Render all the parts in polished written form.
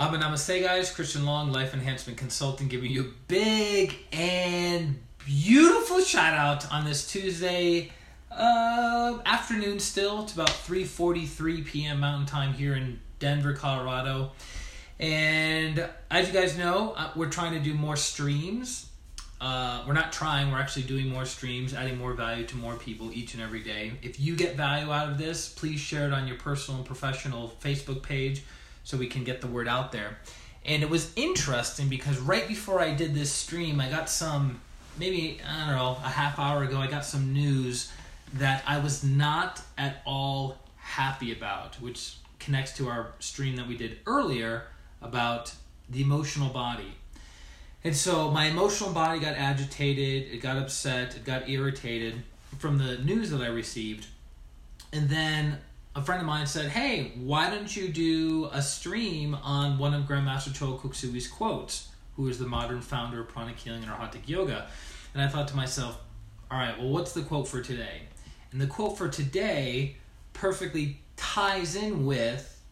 Namaste guys, ChristianRLong, Life Enhancement Consultant, giving you a big and beautiful shout out on this Tuesday afternoon still. It's about 3:43 p.m. Mountain Time here in Denver, Colorado. And as you guys know, we're trying to do more streams. We're not trying, we're actually doing more streams, adding more value to more people each and every day. If you get value out of this, please share it on your personal and professional Facebook page so we can get the word out there. And it was interesting because right before I did this stream, I got some, maybe, I don't know, a half hour ago, I got some news that I was not at all happy about, which connects to our stream that we did earlier about the emotional body. And so my emotional body got agitated, it got upset, it got irritated from the news that I received. And then a friend of mine said, hey, why don't you do a stream on one of Grandmaster Choa Kok Sui's quotes, who is the modern founder of pranic healing and Arhatic yoga. And I thought to myself, all right, well, what's the quote for today? And the quote for today perfectly ties in with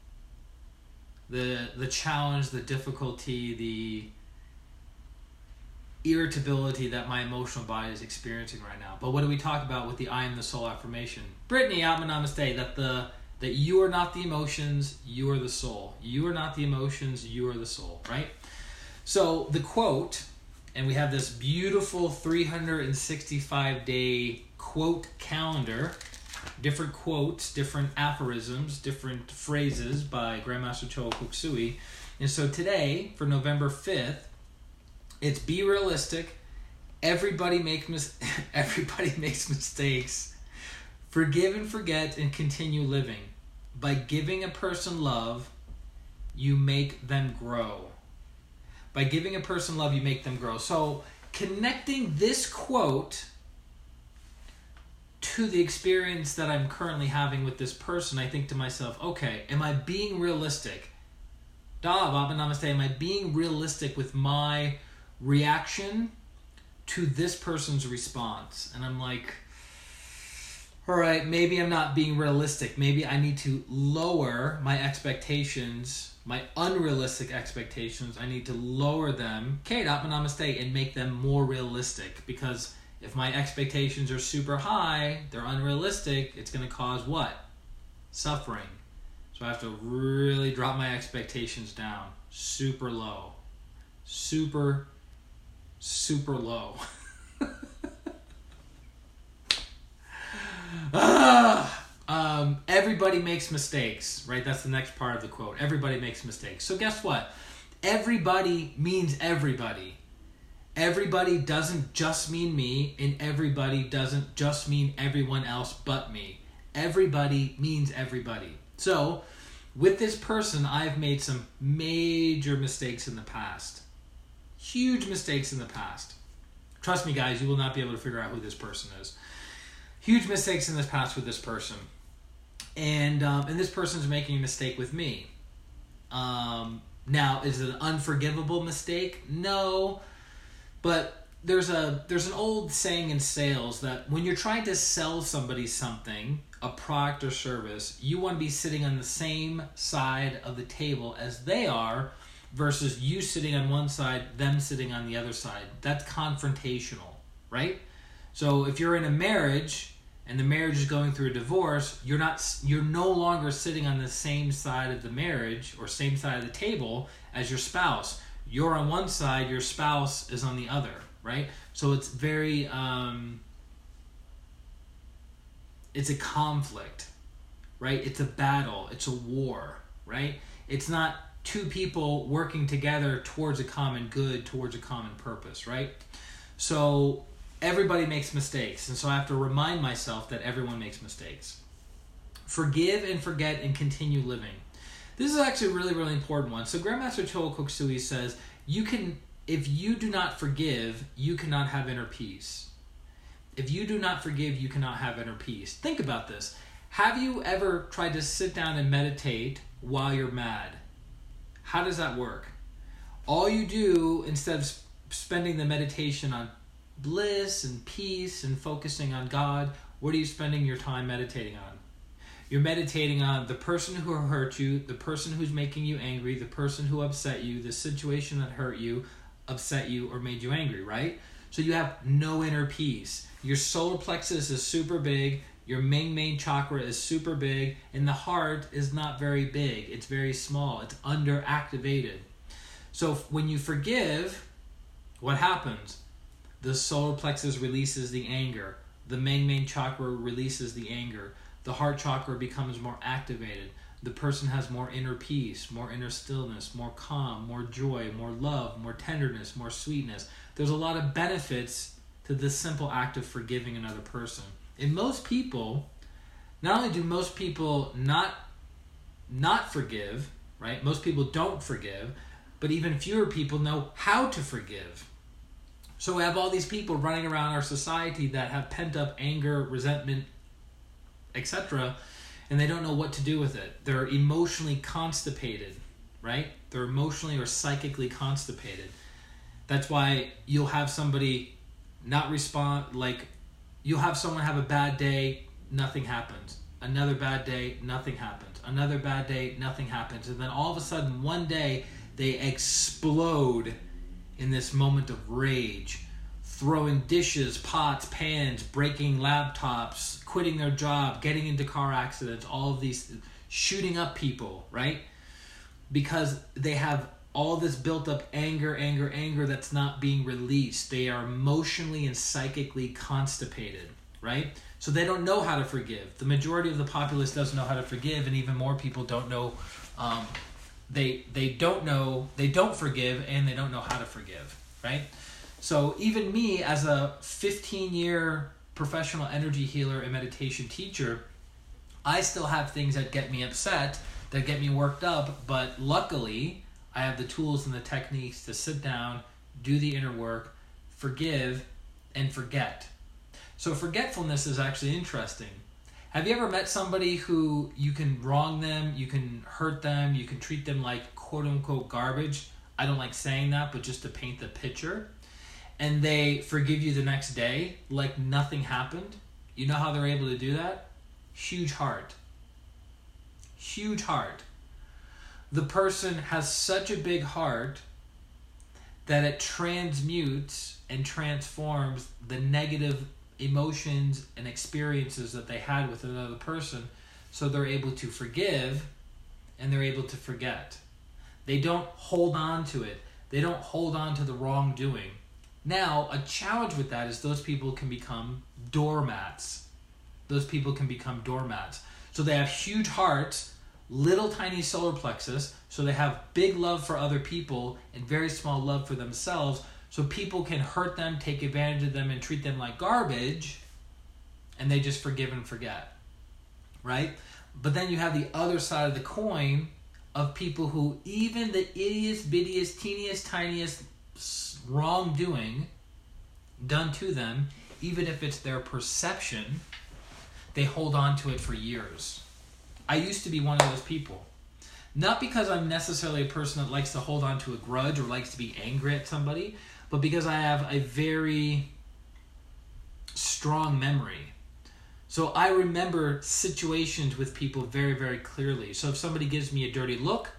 the challenge, the difficulty, the irritability that my emotional body is experiencing right now. But what do we talk about with the I am the soul affirmation? Brittany, Namaste, that you are not the emotions, you are the soul. You are not the emotions, you are the soul, right? So the quote, and we have this beautiful 365-day quote calendar, different quotes, different aphorisms, different phrases by Grandmaster Choa Kok Sui. And so today, for November 5th, it's be realistic. Everybody makes mistakes. Forgive and forget and continue living. By giving a person love, you make them grow. By giving a person love, you make them grow. So connecting this quote to the experience that I'm currently having with this person, I think to myself, okay, am I being realistic? Namaste, am I being realistic with my reaction to this person's response? And I'm like, all right, maybe I'm not being realistic. Maybe I need to lower my expectations, my unrealistic expectations. I need to lower them, Namaste, and make them more realistic. Because if my expectations are super high, they're unrealistic, it's going to cause what? Suffering. So I have to really drop my expectations down. Super low. Super low. Everybody makes mistakes, right? That's the next part of the quote. Everybody makes mistakes. So guess what? Everybody means everybody. Everybody doesn't just mean me, and everybody doesn't just mean everyone else but me. Everybody means everybody. So with this person, I've made some major mistakes in the past. Huge mistakes in the past. Trust me, guys, you will not be able to figure out who this person is. Huge mistakes in the past with this person. And this person's making a mistake with me. Now, is it an unforgivable mistake? No. But there's an old saying in sales that when you're trying to sell somebody something, a product or service, you want to be sitting on the same side of the table as they are, versus you sitting on one side, them sitting on the other side. That's confrontational, right? So if you're in a marriage and the marriage is going through a divorce, you're no longer sitting on the same side of the marriage or same side of the table as your spouse. You're on one side, your spouse is on the other, right? So it's very, it's a conflict, right? It's a battle, it's a war, right? It's not two people working together towards a common good, towards a common purpose, right? So everybody makes mistakes, and so I have to remind myself that everyone makes mistakes. Forgive and forget and continue living. This is actually a really, really important one. So Grandmaster Choa Kok Sui says, if you do not forgive, you cannot have inner peace. If you do not forgive, you cannot have inner peace. Think about this. Have you ever tried to sit down and meditate while you're mad? How does that work? All you do, instead of spending the meditation on bliss and peace and focusing on God, what are you spending your time meditating on? You're meditating on the person who hurt you, the person who's making you angry, the person who upset you, the situation that hurt you, upset you, or made you angry, right? So you have no inner peace. Your solar plexus is super big, your main chakra is super big, and the heart is not very big. It's very small. It's underactivated. So when you forgive, what happens? The solar plexus releases the anger. The main chakra releases the anger. The heart chakra becomes more activated. The person has more inner peace, more inner stillness, more calm, more joy, more love, more tenderness, more sweetness. There's a lot of benefits to this simple act of forgiving another person. And most people, not only do most people not forgive, right? Most people don't forgive, but even fewer people know how to forgive. So we have all these people running around our society that have pent up anger, resentment, etc., and they don't know what to do with it. They're emotionally constipated, right? They're emotionally or psychically constipated. That's why you'll have somebody not respond, like you'll have someone have a bad day, nothing happens. Another bad day, nothing happens. Another bad day, nothing happens. And then all of a sudden, one day, they explode in this moment of rage, throwing dishes, pots, pans, breaking laptops, quitting their job, getting into car accidents, all of these, shooting up people, right? Because they have all this built up anger that's not being released. They are emotionally and psychically constipated, right? So they don't know how to forgive. The majority of the populace doesn't know how to forgive, and even more people don't know. They don't forgive, and they don't know how to forgive, right? So even me, as a 15-year professional energy healer and meditation teacher, I still have things that get me upset, that get me worked up, but luckily I have the tools and the techniques to sit down, do the inner work, forgive, and forget. So forgetfulness is actually interesting. Have you ever met somebody who you can wrong them, you can hurt them, you can treat them like quote-unquote garbage? I don't like saying that, but just to paint the picture. And they forgive you the next day like nothing happened? You know how they're able to do that? Huge heart. Huge heart. The person has such a big heart that it transmutes and transforms the negative emotions and experiences that they had with another person, so they're able to forgive and they're able to forget. They don't hold on to it. They don't hold on to the wrongdoing. Now, a challenge with that is those people can become doormats. Those people can become doormats. So they have huge hearts, little tiny solar plexus, so they have big love for other people and very small love for themselves, so people can hurt them, take advantage of them, and treat them like garbage, and they just forgive and forget, right? But then you have the other side of the coin of people who even the ittiest, bittiest, teeniest, tiniest wrongdoing done to them, even if it's their perception, they hold on to it for years. I used to be one of those people. Not because I'm necessarily a person that likes to hold on to a grudge or likes to be angry at somebody, but because I have a very strong memory. So I remember situations with people very, very clearly. So if somebody gives me a dirty look,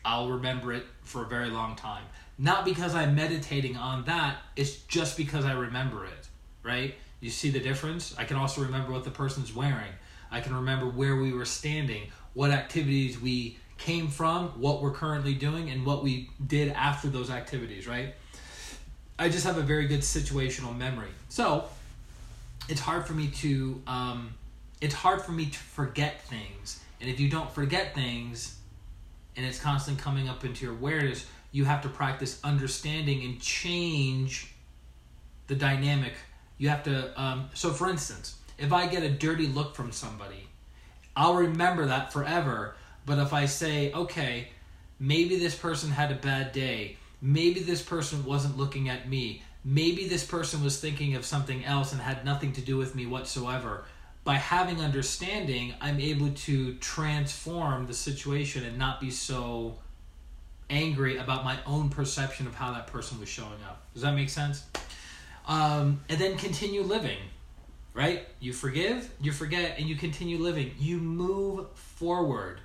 I'll remember it for a very long time. Not because I'm meditating on that, it's just because I remember it, right? You see the difference? I can also remember what the person's wearing. I can remember where we were standing, what activities we came from, what we're currently doing, and what we did after those activities, right? I just have a very good situational memory. So it's hard for me to forget things. And if you don't forget things and it's constantly coming up into your awareness, you have to practice understanding and change the dynamic. You have to, so for instance, if I get a dirty look from somebody, I'll remember that forever. But if I say, okay, maybe this person had a bad day, maybe this person wasn't looking at me, maybe this person was thinking of something else and had nothing to do with me whatsoever. By having understanding, I'm able to transform the situation and not be so angry about my own perception of how that person was showing up. Does that make sense? And then continue living, right? You forgive, you forget, and you continue living. You move forward.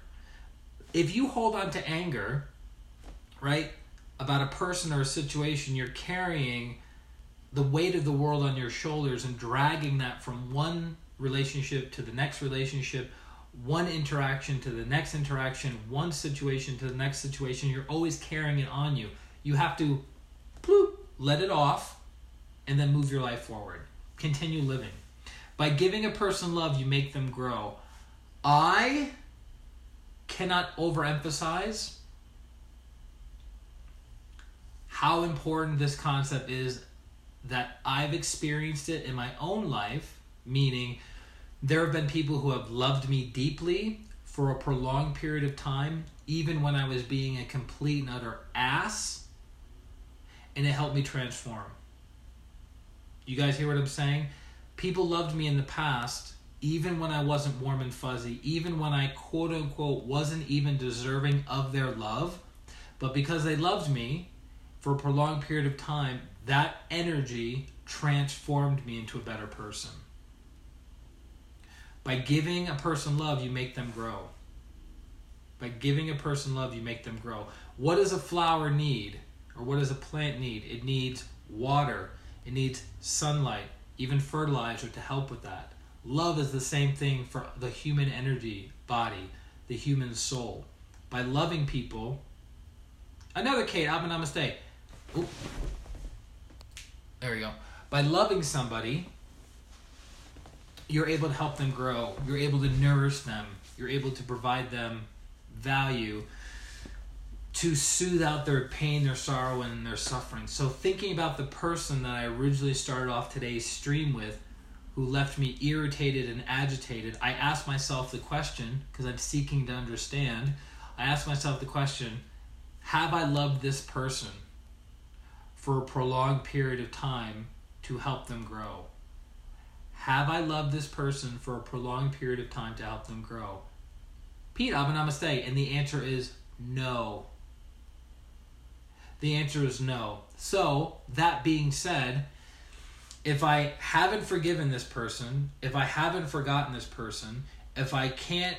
If you hold on to anger, right, about a person or a situation, you're carrying the weight of the world on your shoulders and dragging that from one relationship to the next relationship, one interaction to the next interaction, one situation to the next situation. You're always carrying it on you. You have to bloop, let it off and then move your life forward. Continue living. By giving a person love, you make them grow. I cannot overemphasize how important this concept is, that I've experienced it in my own life, meaning there have been people who have loved me deeply for a prolonged period of time, even when I was being a complete and utter ass, and it helped me transform. You guys hear what I'm saying? People loved me in the past, even when I wasn't warm and fuzzy, even when I quote unquote wasn't even deserving of their love, but because they loved me for a prolonged period of time, that energy transformed me into a better person. By giving a person love, you make them grow. By giving a person love, you make them grow. What does a flower need? Or what does a plant need? It needs water. It needs sunlight, even fertilizer to help with that. Love is the same thing for the human energy body, the human soul. By loving people, another Kate, namaste. Oop. There we go. By loving somebody, you're able to help them grow. You're able to nourish them. You're able to provide them value to soothe out their pain, their sorrow, and their suffering. So thinking about the person that I originally started off today's stream with, who left me irritated and agitated, I asked myself the question, because I'm seeking to understand, I asked myself the question, have I loved this person for a prolonged period of time to help them grow? Have I loved this person for a prolonged period of time to help them grow? Pete, namaste. And the answer is no. The answer is no. So, that being said, if I haven't forgiven this person, if I haven't forgotten this person, if I can't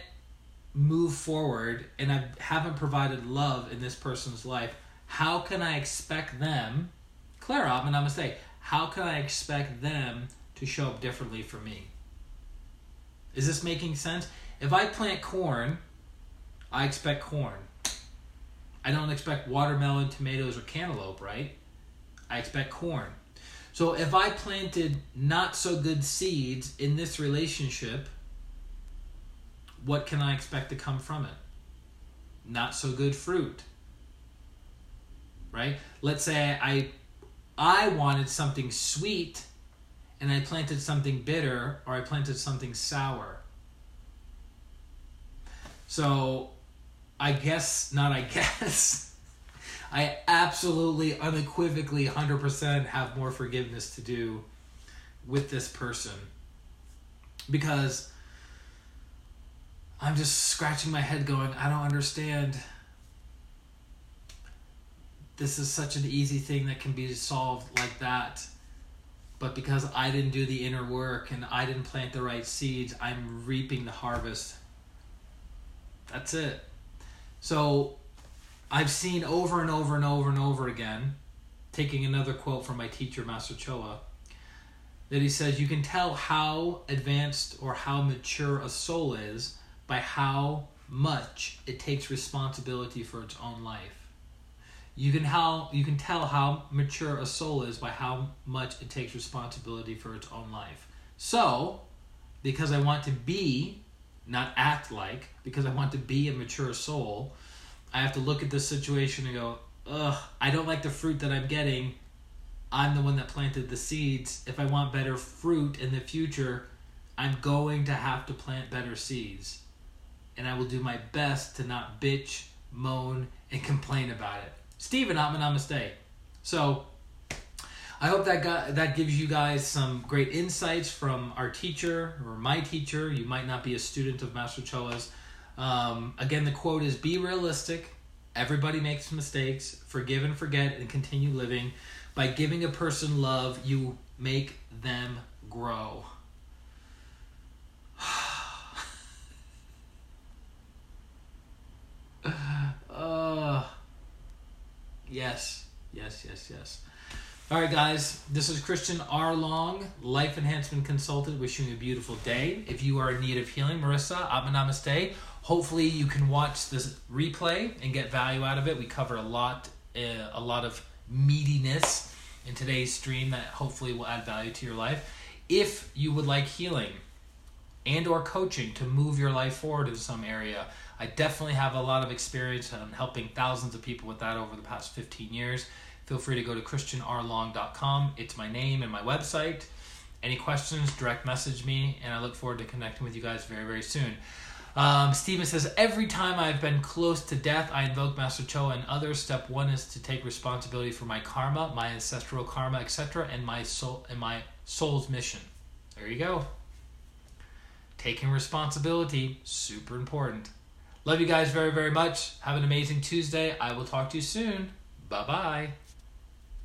move forward and I haven't provided love in this person's life, how can I expect them, Clara, namaste, how can I expect them to show up differently for me? Is this making sense? If I plant corn, I expect corn. I don't expect watermelon, tomatoes, or cantaloupe, right? I expect corn. So if I planted not so good seeds in this relationship, what can I expect to come from it? Not so good fruit, right? Let's say I wanted something sweet and I planted something bitter, or I planted something sour. So I absolutely, unequivocally, 100% have more forgiveness to do with this person, because I'm just scratching my head going, I don't understand. This is such an easy thing that can be solved like that. But because I didn't do the inner work and I didn't plant the right seeds, I'm reaping the harvest. That's it. So I've seen over and over and over and over again, taking another quote from my teacher, Master Choa, that he says, you can tell how advanced or how mature a soul is by how much it takes responsibility for its own life. You can tell how mature a soul is by how much it takes responsibility for its own life. So, because I want to be, not act like, because I want to be a mature soul, I have to look at this situation and go, I don't like the fruit that I'm getting. I'm the one that planted the seeds. If I want better fruit in the future, I'm going to have to plant better seeds. And I will do my best to not bitch, moan, and complain about it. Stephen, namaste. So, I hope that gives you guys some great insights from our teacher, or my teacher. You might not be a student of Master Choa's. Again, the quote is, be realistic. Everybody makes mistakes. Forgive and forget and continue living. By giving a person love, you make them grow. Yes. All right, guys. This is ChristianRLong, Life Enhancement Consultant, wishing you a beautiful day. If you are in need of healing, Marissa, namaste. Hopefully you can watch this replay and get value out of it. We cover a lot of meatiness in today's stream that hopefully will add value to your life. If you would like healing and or coaching to move your life forward in some area, I definitely have a lot of experience and I'm helping thousands of people with that over the past 15 years. Feel free to go to ChristianRLong.com. It's my name and my website. Any questions, direct message me, and I look forward to connecting with you guys very, very soon. Stephen says, every time I've been close to death, I invoke Master Cho and others. Step 1 is to take responsibility for my karma, my ancestral karma, etc., and my soul's mission. There you go. Taking responsibility, super important. Love you guys very, very much. Have an amazing Tuesday. I will talk to you soon. Bye-bye.